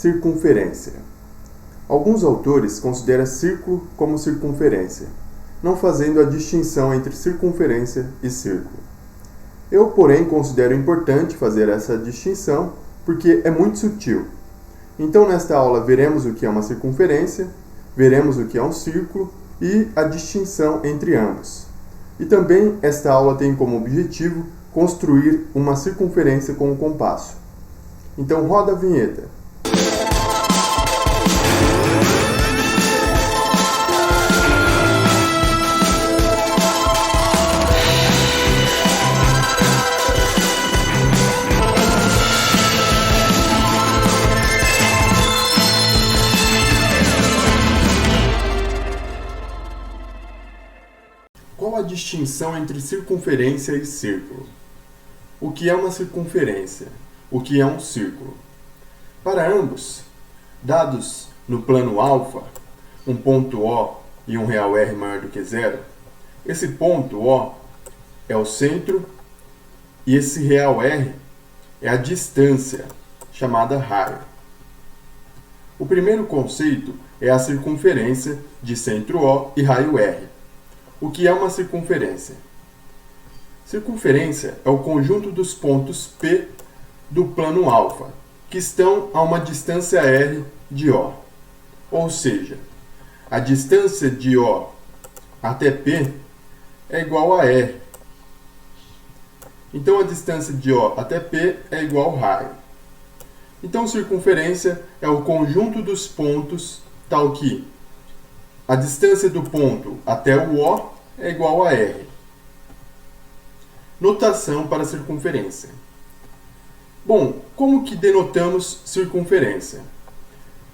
Circunferência. Alguns autores consideram círculo como circunferência, não fazendo a distinção entre circunferência e círculo. Eu, porém, considero importante fazer essa distinção porque é muito sutil. Então, nesta aula, veremos o que é uma circunferência, veremos o que é um círculo e a distinção entre ambos. E também esta aula tem como objetivo construir uma circunferência com o compasso. Então, roda a vinheta. Qual a distinção entre circunferência e círculo? O que é uma circunferência? O que é um círculo? Para ambos, dados no plano alfa, um ponto O e um real R maior do que zero, esse ponto O é o centro e esse real R é a distância, chamada raio. O primeiro conceito é a circunferência de centro O e raio R. O que é uma circunferência? Circunferência é o conjunto dos pontos P do plano alfa, que estão a uma distância R de O. Ou seja, a distância de O até P é igual a R. Então, a distância de O até P é igual a raio. Então, circunferência é o conjunto dos pontos tal que a distância do ponto até o O é igual a R. Notação para circunferência. Bom, como que denotamos circunferência?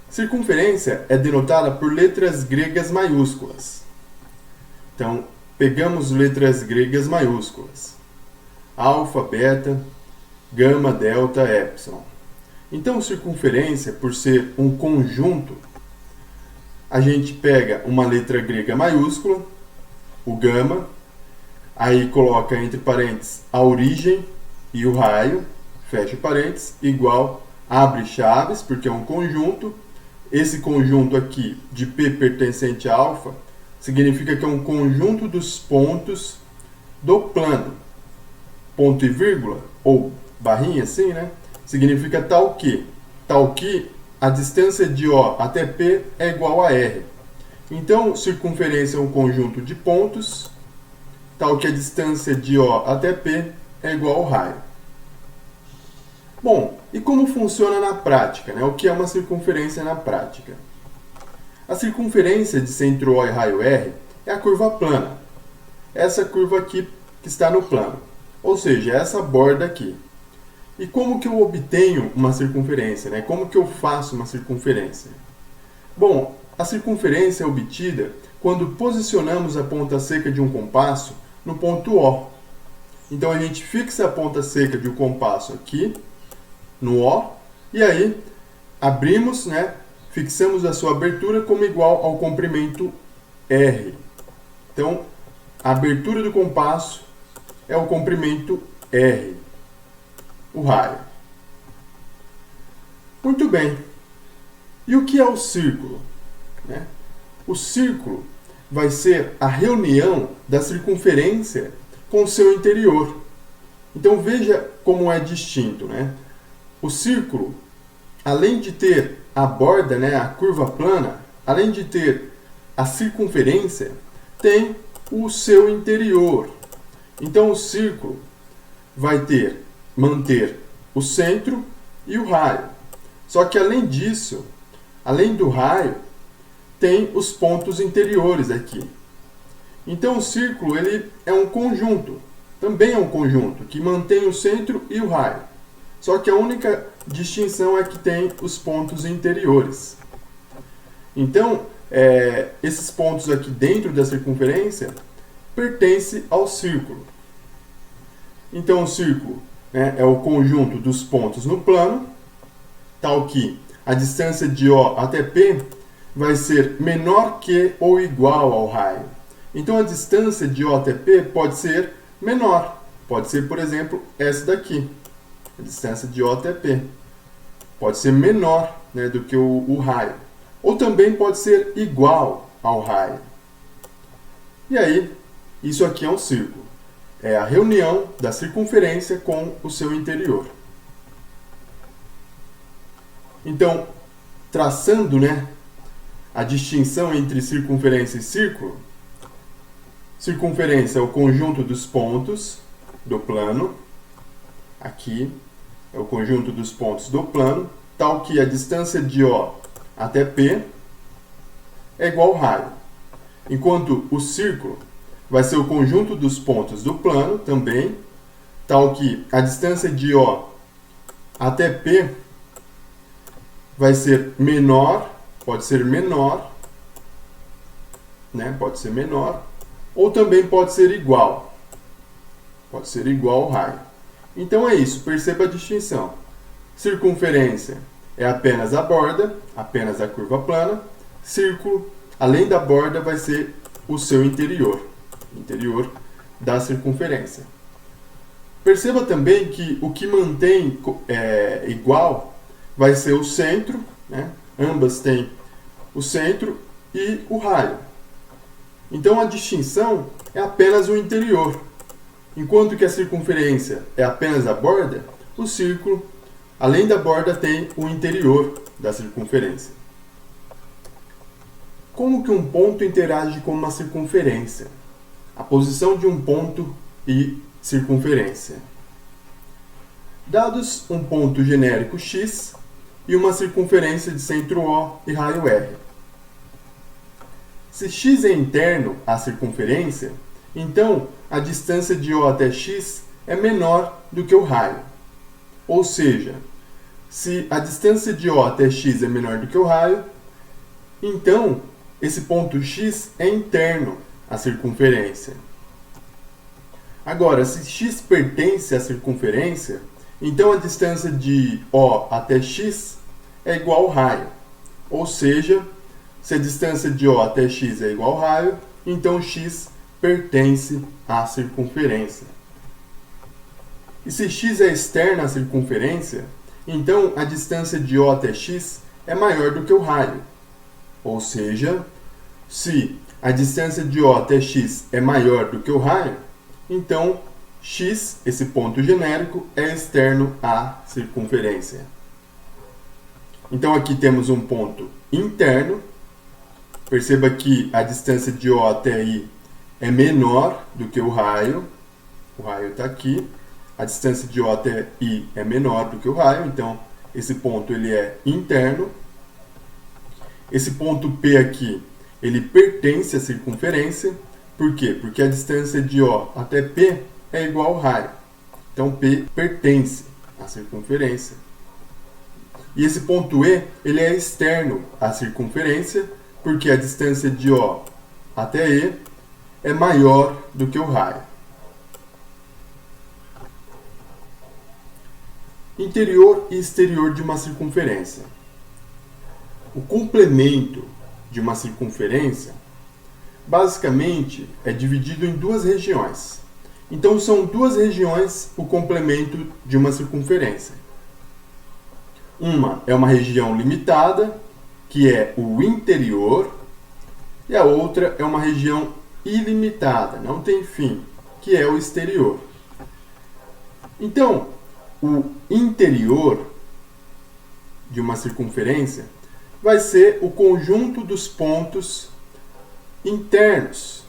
Circunferência é denotada por letras gregas maiúsculas. Então, pegamos letras gregas maiúsculas. Alfa, beta, gama, delta, epsilon. Então, circunferência, por ser um conjunto, a gente pega uma letra grega maiúscula, o gama, aí coloca entre parênteses a origem e o raio, fecha parênteses, igual, abre chaves, porque é um conjunto. Esse conjunto aqui de P pertencente a alfa significa que é um conjunto dos pontos do plano. Ponto e vírgula, ou barrinha assim, né? Significa tal que a distância de O até P é igual a R. Então, circunferência é um conjunto de pontos, tal que a distância de O até P é igual ao raio. Bom, e como funciona na prática, né? O que é uma circunferência na prática? A circunferência de centro O e raio R é a curva plana. Essa curva aqui que está no plano. Ou seja, essa borda aqui. E como que eu obtenho uma circunferência, né? Como que eu faço uma circunferência? Bom, a circunferência é obtida quando posicionamos a ponta seca de um compasso no ponto O. Então, a gente fixa a ponta seca de um compasso aqui, no O, e aí abrimos, né? Fixamos a sua abertura como igual ao comprimento R. Então, a abertura do compasso é o comprimento R. O raio. Muito bem. E o que é o círculo? Né? O círculo vai ser a reunião da circunferência com o seu interior. Então veja como é distinto, né? O círculo, além de ter a borda, né, a curva plana, além de ter a circunferência, tem o seu interior. Então o círculo vai manter o centro e o raio. Só que além disso, além do raio, tem os pontos interiores aqui. Então o círculo ele é um conjunto, também é um conjunto, que mantém o centro e o raio. Só que a única distinção é que tem os pontos interiores. Então, esses pontos aqui dentro da circunferência pertencem ao círculo. Então o círculo, né, é o conjunto dos pontos no plano, tal que a distância de O até P vai ser menor que ou igual ao raio. Então a distância de O até P pode ser menor. Pode ser, por exemplo, essa daqui. A distância de O até P pode ser menor né, do que o raio. Ou também pode ser igual ao raio. E aí, isso aqui é um círculo. É a reunião da circunferência com o seu interior. Então, traçando, né, a distinção entre circunferência e círculo, circunferência é o conjunto dos pontos do plano. Aqui é o conjunto dos pontos do plano, tal que a distância de O até P é igual ao raio. Enquanto o círculo vai ser o conjunto dos pontos do plano também, tal que a distância de O até P vai ser menor, pode ser menor, né? Pode ser menor, ou também pode ser igual. Pode ser igual ao raio. Então é isso, perceba a distinção. Circunferência é apenas a borda, apenas a curva plana. Círculo, além da borda, vai ser o seu interior da circunferência. Perceba também que o que mantém igual vai ser o centro, né? Ambas têm o centro e o raio. Então a distinção é apenas o interior. Enquanto que a circunferência é apenas a borda, o círculo, além da borda, tem o interior da circunferência. Como que um ponto interage com uma circunferência? A posição de um ponto e circunferência. Dados um ponto genérico x e uma circunferência de centro O e raio R. Se x é interno à circunferência, então a distância de O até x é menor do que o raio. Ou seja, se a distância de O até x é menor do que o raio, então esse ponto x é interno à circunferência. Agora, se x pertence à circunferência, então a distância de O até x é igual ao raio. Ou seja, se a distância de O até x é igual ao raio, então x pertence à circunferência. E se x é externo à circunferência, então a distância de O até x é maior do que o raio. Ou seja, se a distância de O até x é maior do que o raio, então x, esse ponto genérico, é externo à circunferência. Então aqui temos um ponto interno. Perceba que a distância de O até I é menor do que o raio. O raio está aqui. A distância de O até I é menor do que o raio, então esse ponto ele é interno. Esse ponto P aqui, ele pertence à circunferência. Por quê? Porque a distância de O até P é igual ao raio. Então P pertence à circunferência. E esse ponto E, ele é externo à circunferência, porque a distância de O até E é maior do que o raio. Interior e exterior de uma circunferência. O complemento de uma circunferência, basicamente, é dividido em duas regiões. Então, são duas regiões o complemento de uma circunferência. Uma é uma região limitada, que é o interior, e a outra é uma região ilimitada, não tem fim, que é o exterior. Então, o interior de uma circunferência vai ser o conjunto dos pontos internos,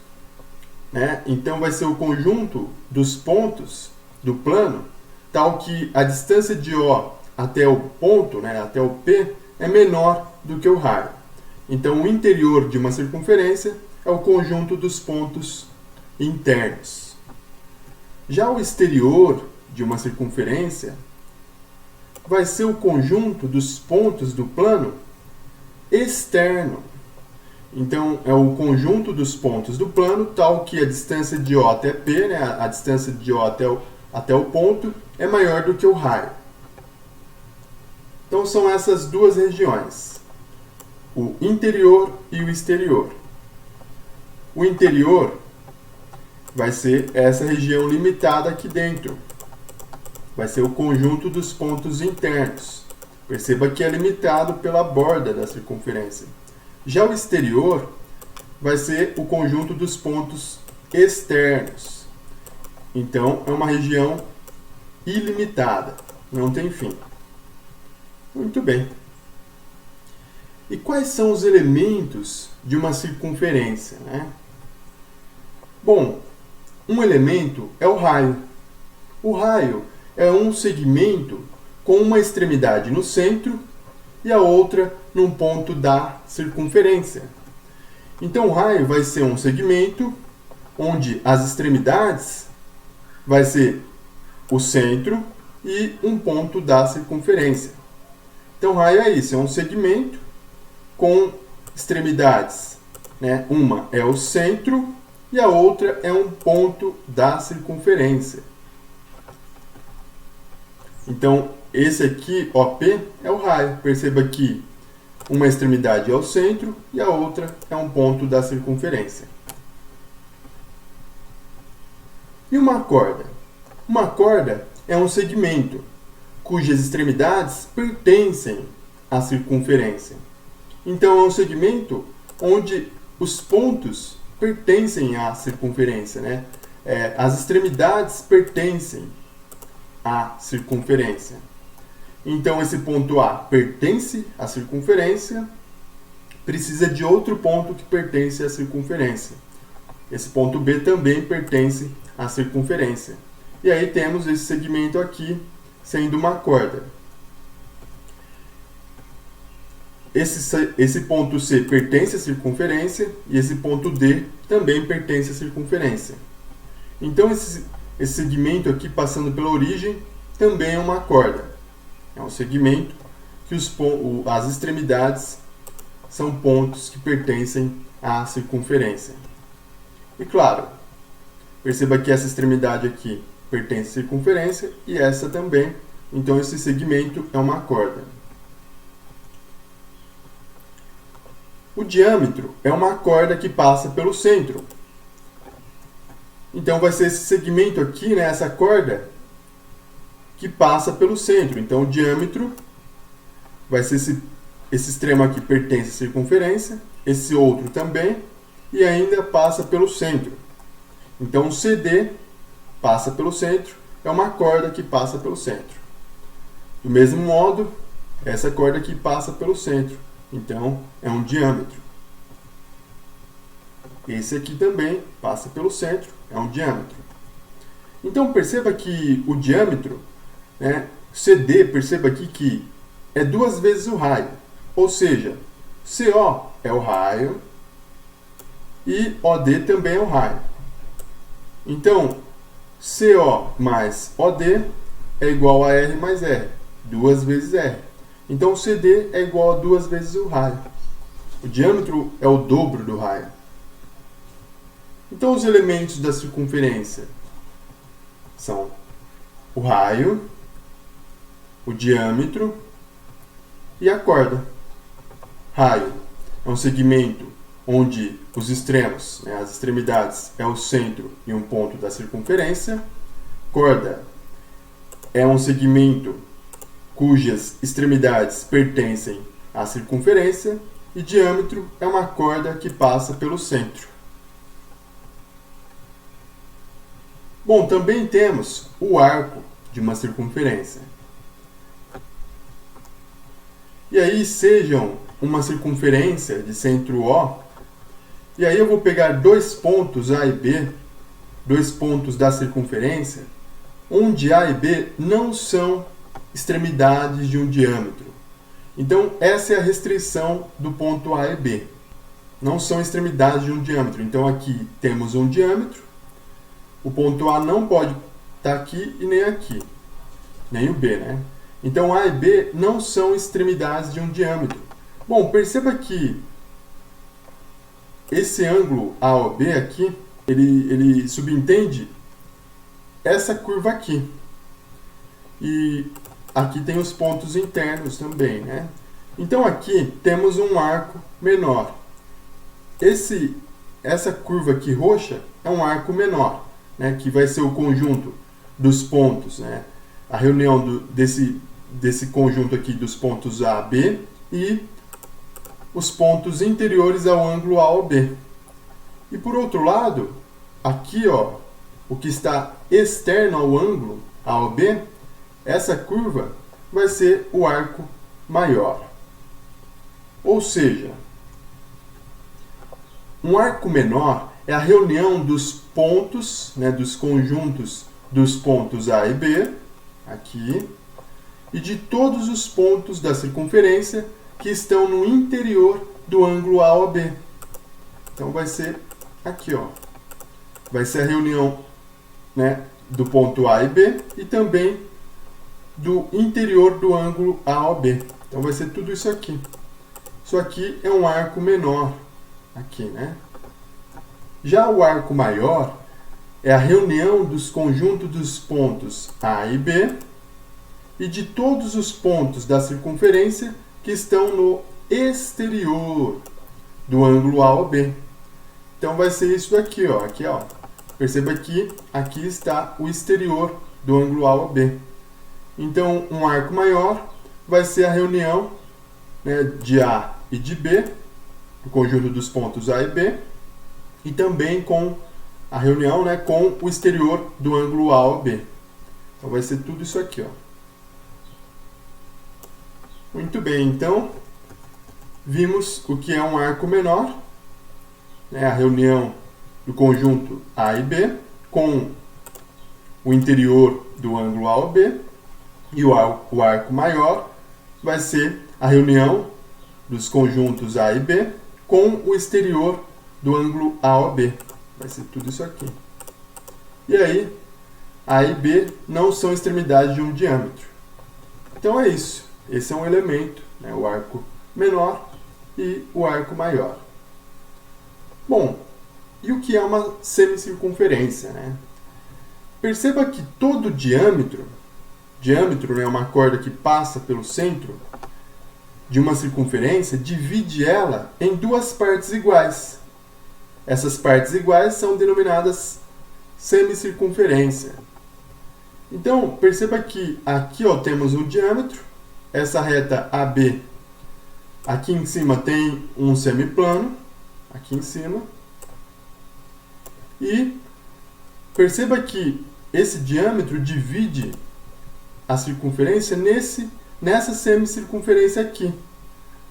né? Então, vai ser o conjunto dos pontos do plano, tal que a distância de O até o ponto, né, até o P, é menor do que o raio. Então, o interior de uma circunferência é o conjunto dos pontos internos. Já o exterior de uma circunferência vai ser o conjunto dos pontos do plano externo. Então, é o conjunto dos pontos do plano, tal que a distância de O até P, né, a distância de O até o ponto, é maior do que o raio. Então, são essas duas regiões, o interior e o exterior. O interior vai ser essa região limitada aqui dentro. Vai ser o conjunto dos pontos internos. Perceba que é limitado pela borda da circunferência. Já o exterior vai ser o conjunto dos pontos externos. Então, é uma região ilimitada, não tem fim. Muito bem. E quais são os elementos de uma circunferência, né? Bom, um elemento é o raio. O raio é um segmento com uma extremidade no centro e a outra num ponto da circunferência. Então, o raio vai ser um segmento onde as extremidades vai ser o centro e um ponto da circunferência. Então, o raio é isso, é um segmento com extremidades, né? Uma é o centro e a outra é um ponto da circunferência. Então, esse aqui, OP, é o raio. Perceba que uma extremidade é o centro e a outra é um ponto da circunferência. E uma corda? Uma corda é um segmento cujas extremidades pertencem à circunferência. Então, é um segmento onde os pontos pertencem à circunferência, né? As extremidades pertencem à circunferência. Então, esse ponto A pertence à circunferência, precisa de outro ponto que pertence à circunferência. Esse ponto B também pertence à circunferência. E aí temos esse segmento aqui sendo uma corda. Esse ponto C pertence à circunferência e esse ponto D também pertence à circunferência. Então, esse segmento aqui passando pela origem também é uma corda. É um segmento que as extremidades são pontos que pertencem à circunferência. E claro, perceba que essa extremidade aqui pertence à circunferência e essa também. Então, esse segmento é uma corda. O diâmetro é uma corda que passa pelo centro. Então, vai ser esse segmento aqui, né, essa corda, que passa pelo centro. Então, o diâmetro vai ser esse extremo aqui pertence à circunferência, esse outro também, e ainda passa pelo centro. Então, o CD passa pelo centro, é uma corda que passa pelo centro. Do mesmo modo, essa corda aqui passa pelo centro. Então, é um diâmetro. Esse aqui também passa pelo centro, é um diâmetro. Então, perceba que o diâmetro, né, CD, perceba aqui que é 2 vezes o raio. Ou seja, CO é o raio e OD também é o raio. Então, CO mais OD é igual a R mais R, 2 vezes R. Então, o CD é igual a 2 vezes o raio. O diâmetro é o dobro do raio. Então, os elementos da circunferência são o raio, o diâmetro e a corda. Raio é um segmento onde os extremos, né, as extremidades, é o centro e um ponto da circunferência. Corda é um segmento cujas extremidades pertencem à circunferência, e diâmetro é uma corda que passa pelo centro. Bom, também temos o arco de uma circunferência. E aí, sejam uma circunferência de centro O, e aí eu vou pegar 2 pontos A e B, 2 pontos da circunferência, onde A e B não são extremidades de um diâmetro. Então, essa é a restrição do ponto A e B. Não são extremidades de um diâmetro. Então, aqui temos um diâmetro. O ponto A não pode estar aqui e nem aqui. Nem o B, né? Então, A e B não são extremidades de um diâmetro. Bom, perceba que esse ângulo AOB aqui, ele subentende essa curva aqui. E aqui tem os pontos internos também, né? Então aqui temos um arco menor. Essa curva aqui roxa é um arco menor, né? Que vai ser o conjunto dos pontos, né? A reunião desse conjunto aqui dos pontos A, B e os pontos interiores ao ângulo A ou B. E por outro lado, aqui ó, o que está externo ao ângulo A ou B, essa curva vai ser o arco maior. Ou seja, um arco menor é a reunião dos pontos, né, dos conjuntos dos pontos A e B, aqui, e de todos os pontos da circunferência que estão no interior do ângulo A ou B. Então vai ser aqui, ó. Vai ser a reunião, né, do ponto A e B e também do interior do ângulo A ou B. Então vai ser tudo isso aqui. Isso aqui é um arco menor, aqui, né? Já o arco maior é a reunião dos conjuntos dos pontos A e B e de todos os pontos da circunferência que estão no exterior do ângulo A ou B. Então vai ser isso daqui, ó. Aqui, ó. Perceba que aqui está o exterior do ângulo A ou B. Então, um arco maior vai ser a reunião, né, de A e de B, o conjunto dos pontos A e B, e também com a reunião, né, com o exterior do ângulo A ou B. Então vai ser tudo isso aqui, ó. Muito bem, então vimos o que é um arco menor, né, a reunião do conjunto A e B com o interior do ângulo A ou B, e o arco maior vai ser a reunião dos conjuntos A e B com o exterior do ângulo A ou B. Vai ser tudo isso aqui. E aí, A e B não são extremidades de um diâmetro. Então é isso. Esse é um elemento, né, o arco menor e o arco maior. Bom, e o que é uma semicircunferência, né? Perceba que todo diâmetro é uma corda que passa pelo centro de uma circunferência, divide ela em duas partes iguais. Essas partes iguais são denominadas semicircunferência. Então, perceba que aqui ó, temos um diâmetro, essa reta AB, aqui em cima tem um semiplano, aqui em cima, e perceba que esse diâmetro divide a circunferência nessa semicircunferência aqui,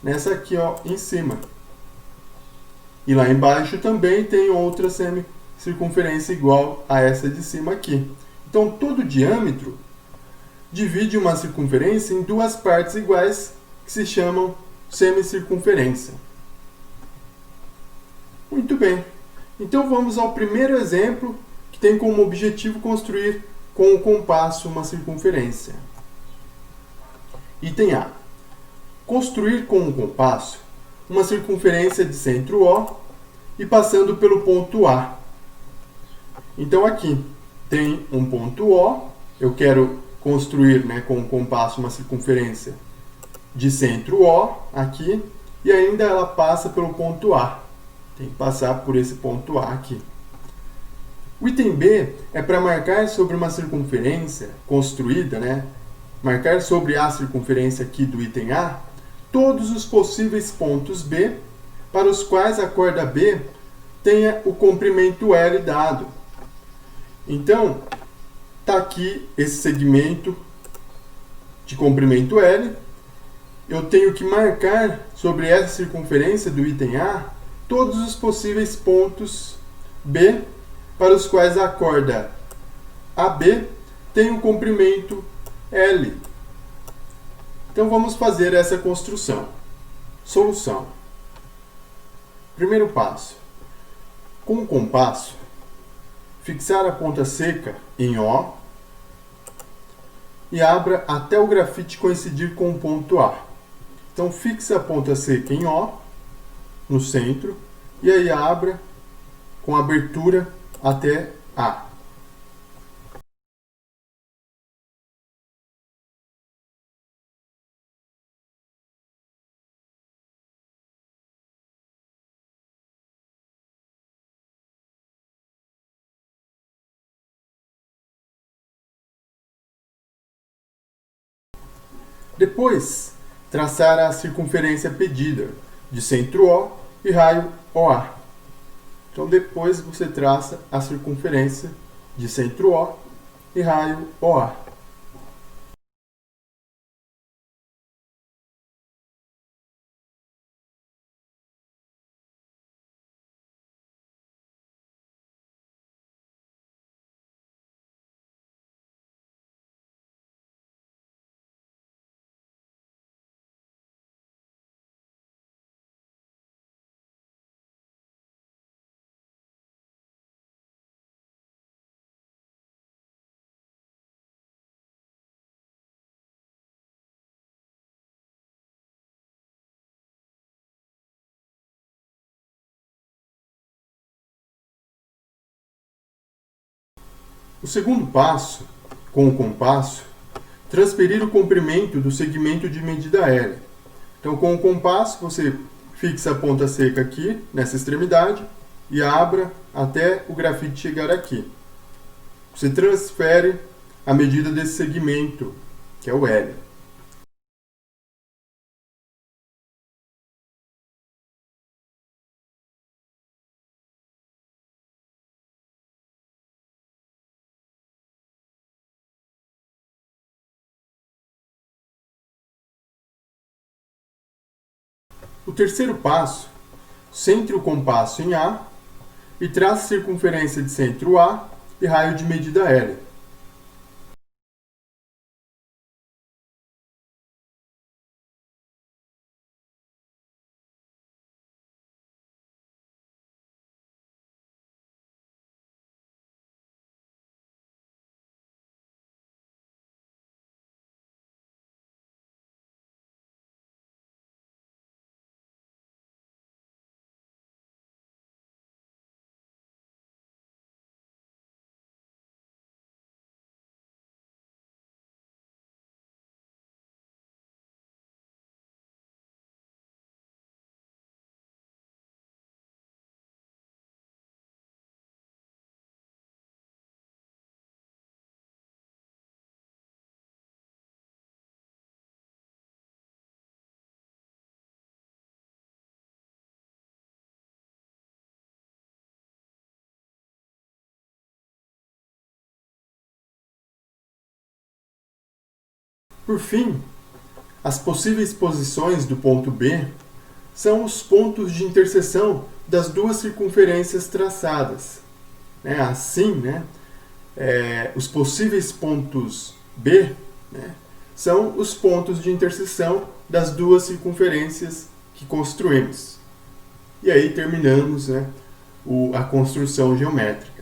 nessa aqui ó, em cima. E lá embaixo também tem outra semicircunferência igual a essa de cima aqui. Então, todo diâmetro divide uma circunferência em duas partes iguais, que se chamam semicircunferência. Muito bem. Então, vamos ao primeiro exemplo, que tem como objetivo construir com o compasso uma circunferência. Item A. Construir com o compasso uma circunferência de centro O e passando pelo ponto A. Então, aqui tem um ponto O, eu quero construir, né, com o compasso uma circunferência de centro O, aqui, e ainda ela passa pelo ponto A. Tem que passar por esse ponto A aqui. O item B é para marcar sobre uma circunferência construída, né, marcar sobre a circunferência aqui do item A, todos os possíveis pontos B para os quais a corda B tenha o comprimento L dado. Então, está aqui esse segmento de comprimento L. Eu tenho que marcar sobre essa circunferência do item A todos os possíveis pontos B para os quais a corda AB tem o comprimento L. Então vamos fazer essa construção. Solução. Primeiro passo. Com o compasso, fixar a ponta seca em O e abra até o grafite coincidir com o ponto A. Então fixa a ponta seca em O, no centro, e aí abra com abertura até A. Depois, traçar a circunferência pedida de centro O e raio OA. Então, depois você traça a circunferência de centro O e raio OA. O segundo passo, com o compasso, transferir o comprimento do segmento de medida L. Então, com o compasso, você fixa a ponta seca aqui, nessa extremidade, e abra até o grafite chegar aqui. Você transfere a medida desse segmento, que é o L. O terceiro passo, centre o compasso em A e trace circunferência de centro A e raio de medida L. Por fim, as possíveis posições do ponto B são os pontos de interseção das duas circunferências traçadas. Assim, os possíveis pontos B, são os pontos de interseção das duas circunferências que construímos. E aí terminamos a construção geométrica.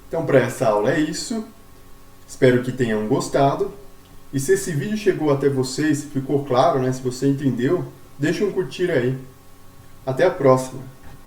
Então, para essa aula é isso. Espero que tenham gostado. E se esse vídeo chegou até vocês, ficou claro, se você entendeu, deixa um curtir aí. Até a próxima!